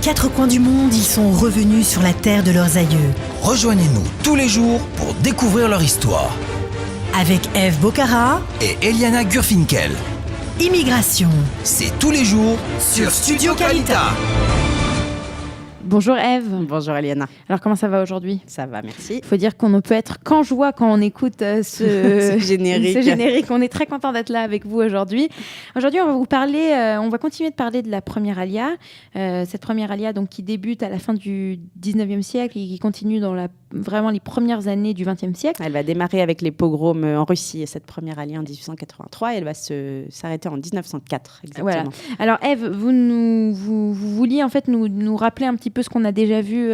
quatre coins du monde, ils sont revenus sur la terre de leurs aïeux. Rejoignez-nous tous les jours pour découvrir leur histoire. Avec Eve Bocara Et Eliana Gurfinkel. Immigration. C'est tous les jours sur Studio Kalita. Bonjour Eve. Bonjour Eliana. Alors comment ça va aujourd'hui ? Ça va, merci. Il faut dire qu'on ne peut être qu'en joie quand on écoute ce générique. On est très content d'être là avec vous aujourd'hui. Aujourd'hui, on va vous parler, on va continuer de parler de la première alia. Cette première alia donc, qui débute à la fin du 19e siècle et qui continue dans vraiment les premières années du 20e siècle. Elle va démarrer avec les pogroms en Russie, cette première alia en 1883, et elle va s'arrêter en 1904, exactement. Voilà. Alors Eve, vous vouliez en fait nous rappeler un petit peu ce qu'on a déjà vu,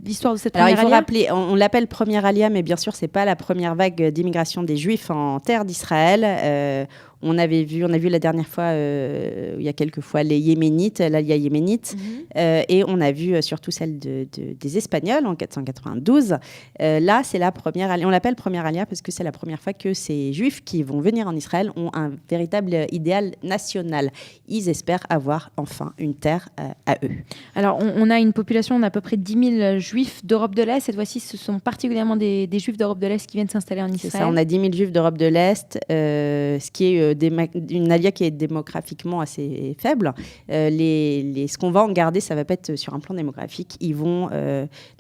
l'histoire de cette première alia. Alors il faut rappeler, on l'appelle première alia, mais bien sûr, c'est pas la première vague d'immigration des Juifs en terre d'Israël. On a vu la dernière fois, il y a quelques fois, les Yéménites, l'alia yéménite, et on a vu surtout celle des Espagnols en 492. Là, c'est la première alia. On l'appelle première alia parce que c'est la première fois que ces Juifs qui vont venir en Israël ont un véritable idéal national. Ils espèrent avoir enfin une terre à eux. Alors, on a une population d'à peu près 10 000 Juifs d'Europe de l'Est. Cette fois-ci, ce sont particulièrement des Juifs d'Europe de l'Est qui viennent s'installer en Israël. C'est ça, on a 10 000 Juifs d'Europe de l'Est, ce qui est une alia qui est démographiquement assez faible. Ce qu'on va en garder, ça va pas être sur un plan démographique. Ils vont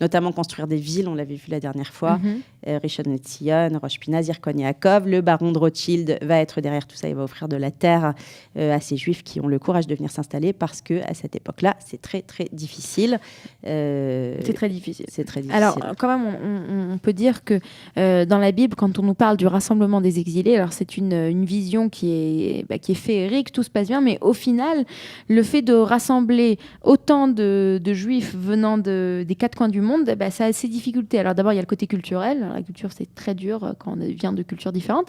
notamment construire des villes, on l'avait vu la dernière fois, Rishon LeZion, Rosh Pinah, Zircon Yaakov. Le baron de Rothschild va être derrière tout ça, il va offrir de la terre à ces Juifs qui ont le courage de venir s'installer parce qu'à cette époque-là, c'est très très difficile. C'est très difficile. C'est très difficile. Alors, quand même, on peut dire que dans la Bible, quand on nous parle du rassemblement des exilés, alors c'est une vision qui est féerique, tout se passe bien, mais au final, le fait de rassembler autant de Juifs venant des quatre coins du monde, ça a ses difficultés. Alors d'abord, il y a le côté culturel. Alors, la culture, c'est très dur quand on vient de cultures différentes.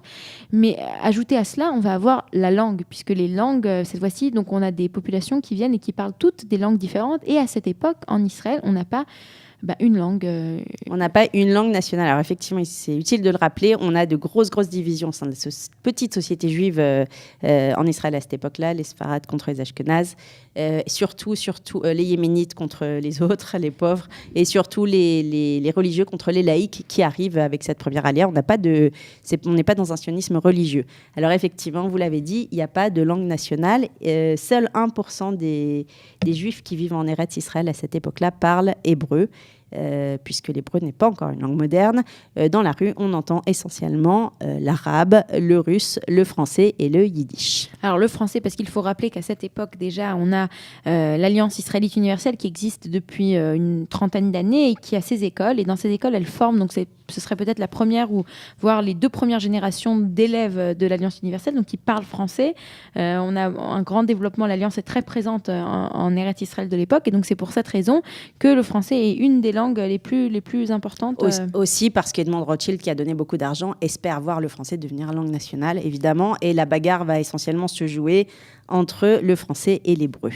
Mais ajouté à cela, on va avoir la langue, puisque les langues, cette fois-ci, donc on a des populations qui viennent et qui parlent toutes des langues différentes. Et à cette époque, en Israël, on n'a pas une langue. On n'a pas une langue nationale. Alors effectivement, c'est utile de le rappeler, on a de grosses divisions au sein de cette petite société juive en Israël à cette époque-là, les Sfarades contre les Ashkénazes, surtout les Yéménites contre les autres, les pauvres, et surtout les religieux contre les laïcs qui arrivent avec cette première alia. On n'est pas dans un sionisme religieux. Alors effectivement, vous l'avez dit, il n'y a pas de langue nationale. Seul 1% des Juifs qui vivent en Eretz Israël à cette époque-là parlent hébreu. Puisque l'hébreu n'est pas encore une langue moderne. Dans la rue, on entend essentiellement l'arabe, le russe, le français et le yiddish. Alors le français, parce qu'il faut rappeler qu'à cette époque déjà, on a l'Alliance israélite universelle qui existe depuis une trentaine d'années et qui a ses écoles. Et dans ces écoles, elles forment, donc ce serait peut-être la première ou voire les deux premières générations d'élèves de l'Alliance universelle, donc qui parlent français. On a un grand développement, l'Alliance est très présente en Eretz Israël de l'époque. Et donc c'est pour cette raison que le français est une des langues les plus importantes. Aussi parce qu'Edmond de Rothschild, qui a donné beaucoup d'argent, espère voir le français devenir langue nationale, évidemment. Et la bagarre va essentiellement se jouer entre le français et l'hébreu.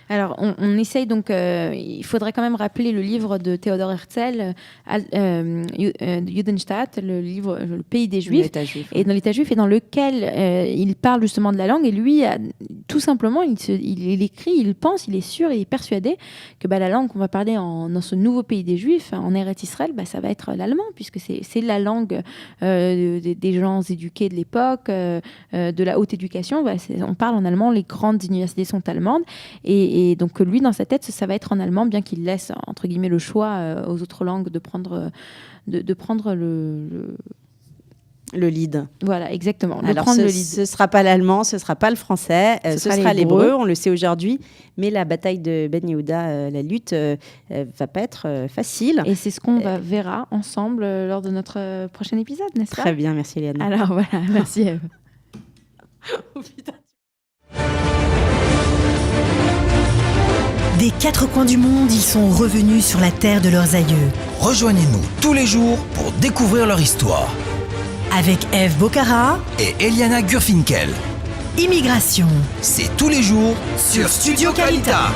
Alors, on essaye donc... il faudrait quand même rappeler le livre de Théodore Herzl, Judenstaat, le pays des Juifs, et dans l'État juif, et dans lequel il parle justement de la langue. Et lui, tout simplement, il écrit, il pense, il est sûr, il est persuadé que la langue qu'on va parler dans ce nouveau pays des Juifs, en Eretz Israël, ça va être l'allemand, puisque c'est la langue des gens éduqués de l'époque, de la haute éducation. On parle en allemand, les grandes universités sont allemandes, et donc lui, dans sa tête, ça va être en allemand, bien qu'il laisse, entre guillemets, le choix aux autres langues de prendre le lead. Voilà, exactement. Alors, ce ne sera pas l'allemand, ce ne sera pas le français, ce sera l'hébreu, on le sait aujourd'hui, mais la bataille de Ben Yehuda, la lutte, va pas être facile. Et c'est ce qu'on verra ensemble lors de notre prochain épisode, n'est-ce pas ? Très bien, merci Eliana. Alors voilà, merci Eve. Oh putain. Des quatre coins du monde, ils sont revenus sur la terre de leurs aïeux. Rejoignez-nous tous les jours pour découvrir leur histoire. Avec Eve Bocara et Eliana Gurfinkel. Immigration. C'est tous les jours sur Studio Kalita.